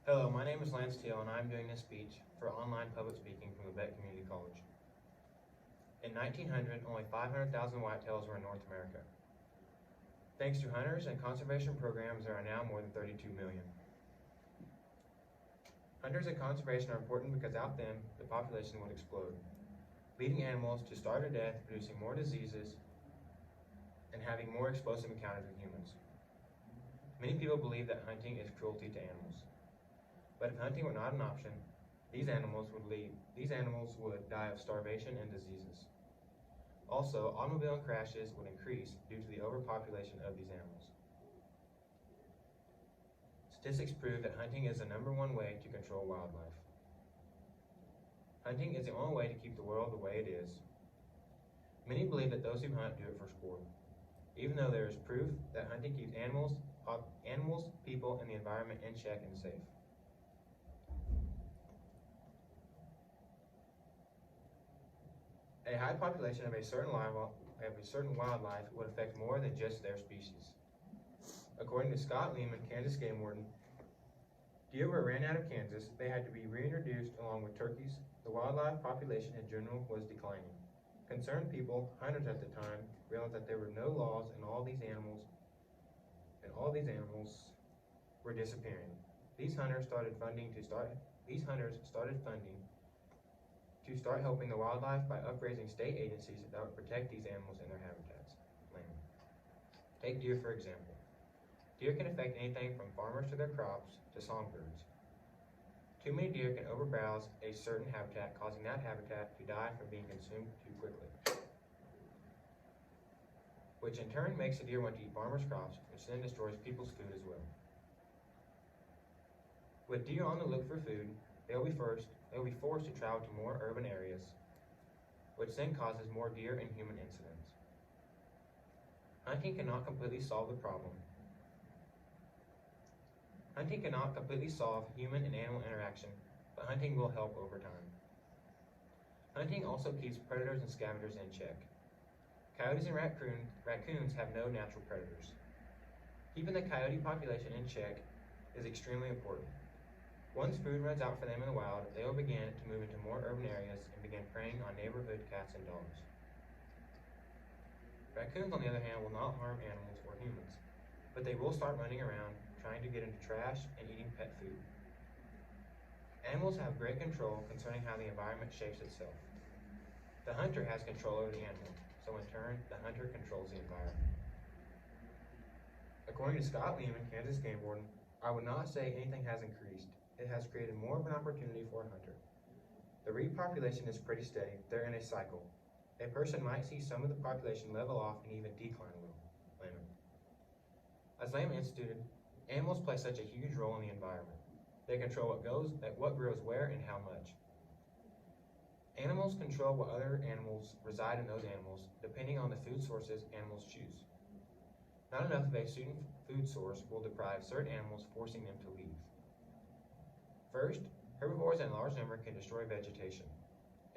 Hello, my name is Lance Teal, and I'm doing this speech for online public speaking from Quebec Community College. In 1900, only 500,000 whitetails were in North America. Thanks to hunters and conservation programs, there are now more than 32 million. Hunters and conservation are important because without them, the population would explode, leading animals to starve to death, producing more diseases, and having more explosive encounters with humans. Many people believe that hunting is cruelty to animals. But if hunting were not an option, these animals would die of starvation and diseases. Also, automobile crashes would increase due to the overpopulation of these animals. Statistics prove that hunting is the #1 way to control wildlife. Hunting is the only way to keep the world the way it is. Many believe that those who hunt do it for sport, even though there is proof that hunting keeps animals, people, and the environment in check and safe. A high population of a certain wildlife would affect more than just their species. According to Scott Lehman, Kansas game warden, deer were ran out of Kansas. They had to be reintroduced along with turkeys. The wildlife population in general was declining. Concerned people, hunters at the time, realized that there were no laws and all these animals were disappearing. These hunters started funding to start helping the wildlife by upraising state agencies that would protect these animals in their habitats. Take deer for example. Deer can affect anything from farmers to their crops to songbirds. Too many deer can overbrowse a certain habitat, causing that habitat to die from being consumed too quickly, which in turn makes the deer want to eat farmers' crops, which then destroys people's food as well. With deer on the look for food, they will be forced to travel to more urban areas, which then causes more deer and human incidents. Hunting cannot completely solve the problem. Hunting cannot completely solve human and animal interaction, but hunting will help over time. Hunting also keeps predators and scavengers in check. Coyotes and raccoons have no natural predators. Keeping the coyote population in check is extremely important. Once food runs out for them in the wild, they will begin to move into more urban areas and begin preying on neighborhood cats and dogs. Raccoons, on the other hand, will not harm animals or humans, but they will start running around, trying to get into trash and eating pet food. Animals have great control concerning how the environment shapes itself. The hunter has control over the animal, so in turn, the hunter controls the environment. According to Scott Lehman, Kansas game warden, I would not say anything has increased. It has created more of an opportunity for a hunter. The repopulation is pretty steady. They're in a cycle. A person might see some of the population level off and even decline a little. As Lehman instituted, animals play such a huge role in the environment. They control what grows where and how much. Animals control what other animals reside in those animals, depending on the food sources animals choose. Not enough of a certain food source will deprive certain animals, forcing them to leave. First, herbivores in large number can destroy vegetation.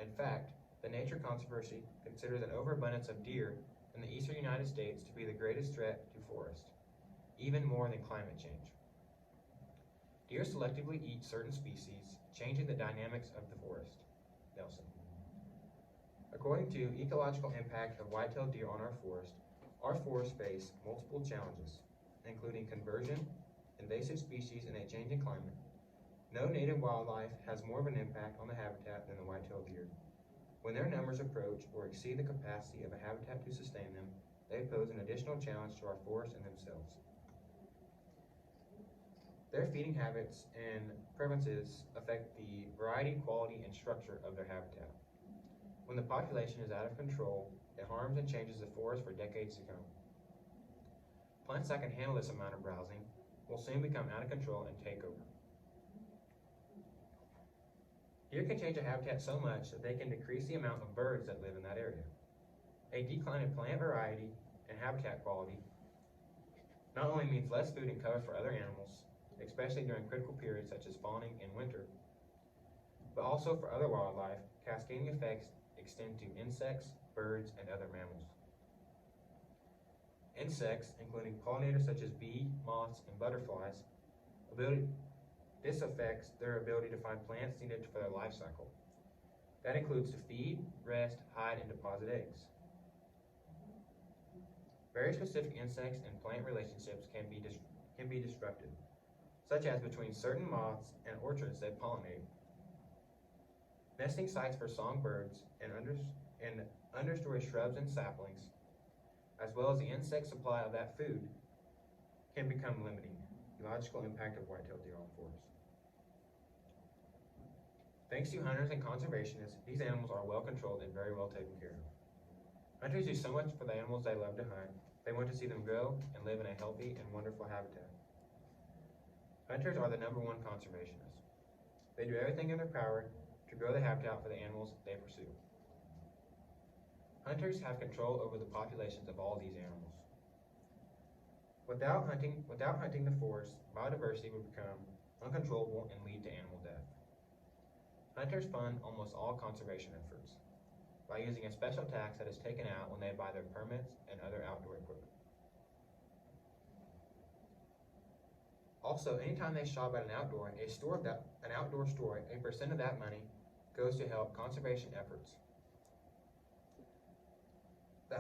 In fact, the Nature Conservancy considers an overabundance of deer in the eastern United States to be the greatest threat to forest, even more than climate change. Deer selectively eat certain species, changing the dynamics of the forest. Nelson. According to Ecological Impact of White-tailed Deer on our forests face multiple challenges, including conversion, invasive species, and a changing climate. No native wildlife has more of an impact on the habitat than the white-tailed deer. When their numbers approach or exceed the capacity of a habitat to sustain them, they pose an additional challenge to our forests and themselves. Their feeding habits and preferences affect the variety, quality, and structure of their habitat. When the population is out of control, it harms and changes the forest for decades to come. Plants that can handle this amount of browsing will soon become out of control and take over. Deer can change a habitat so much that they can decrease the amount of birds that live in that area. A decline in plant variety and habitat quality not only means less food and cover for other animals, especially during critical periods such as spawning and winter, but also for other wildlife. Cascading effects extend to insects, birds, and other mammals. Insects, including pollinators such as bees, moths, and butterflies, ability This affects their ability to find plants needed for their life cycle. That includes to feed, rest, hide, and deposit eggs. Very specific insects and plant relationships can be disrupted, such as between certain moths and orchids that pollinate. Nesting sites for songbirds and understory shrubs and saplings, as well as the insect supply of that food, can become limiting. The logical impact of white-tailed deer on forests. Thanks to hunters and conservationists, these animals are well controlled and very well taken care of. Hunters do so much for the animals they love to hunt. They want to see them grow and live in a healthy and wonderful habitat. Hunters are the #1 conservationists. They do everything in their power to grow the habitat for the animals they pursue. Hunters have control over the populations of all these animals. Without hunting the forest, biodiversity would become uncontrollable and lead to animal death. Hunters fund almost all conservation efforts by using a special tax that is taken out when they buy their permits and other outdoor equipment. Also, anytime they shop at an outdoor store, a percent of that money goes to help conservation efforts. The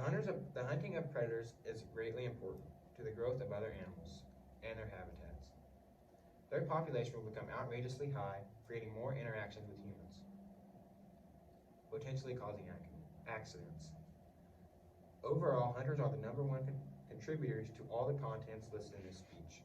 hunting of predators is greatly important to the growth of other animals and their habitats. Their population will become outrageously high, creating more interactions with humans, potentially causing accidents. Overall, hunters are the #1 contributors to all the contents listed in this speech.